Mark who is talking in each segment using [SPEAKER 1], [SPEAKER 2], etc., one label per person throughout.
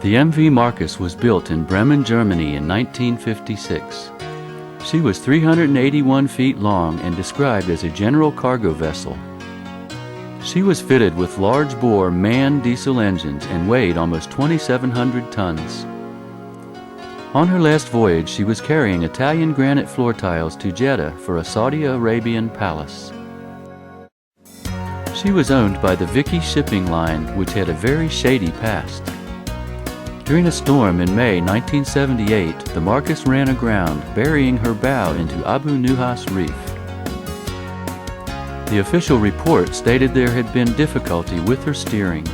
[SPEAKER 1] The MV Marcus was built in Bremen, Germany in 1956. She was 381 feet long and described as a general cargo vessel. She was fitted with large-bore manned diesel engines and weighed almost 2,700 tons. On her last voyage, she was carrying Italian granite floor tiles to Jeddah for a Saudi Arabian palace. She was owned by the Vicky shipping line, which had a very shady past. During a storm in May 1978, the Marcus ran aground, burying her bow into Abu Nuhas Reef. The official report stated there had been difficulty with her steering.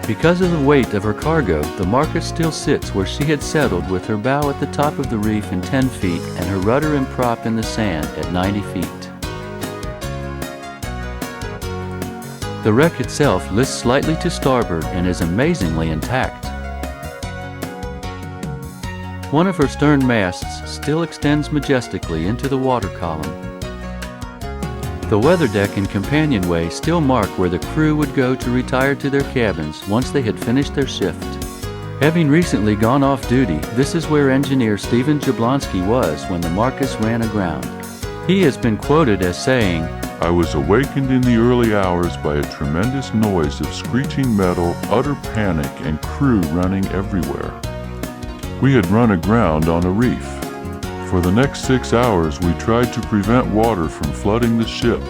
[SPEAKER 1] Because of the weight of her cargo, the Marcus still sits where she had settled, with her bow at the top of the reef in 10 feet and her rudder and prop in the sand at 90 feet. The wreck itself lists slightly to starboard and is amazingly intact. One of her stern masts still extends majestically into the water column. The weather deck and companionway still mark where the crew would go to retire to their cabins once they had finished their shift. Having recently gone off duty, this is where engineer Stephen Jablonski was when the Marcus ran aground. He has been quoted as saying,
[SPEAKER 2] "I was awakened in the early hours by a tremendous noise of screeching metal, utter panic, and crew running everywhere. We had run aground on a reef. For the next 6 hours, we tried to prevent water from flooding the ship.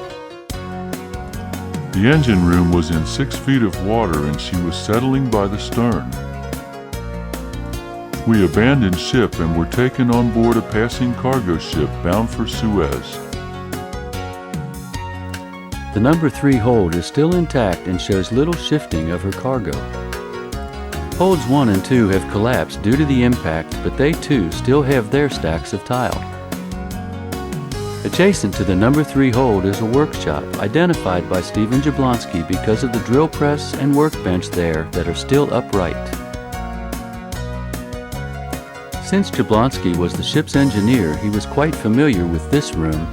[SPEAKER 2] The engine room was in 6 feet of water and she was settling by the stern. We abandoned ship and were taken on board a passing cargo ship bound for Suez."
[SPEAKER 1] The number 3 hold is still intact and shows little shifting of her cargo. Holds 1 and 2 have collapsed due to the impact, but they too still have their stacks of tile. Adjacent to the number 3 hold is a workshop identified by Stephen Jablonski because of the drill press and workbench there that are still upright. Since Jablonski was the ship's engineer, he was quite familiar with this room.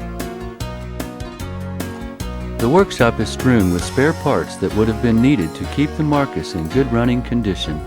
[SPEAKER 1] The workshop is strewn with spare parts that would have been needed to keep the Marcus in good running condition.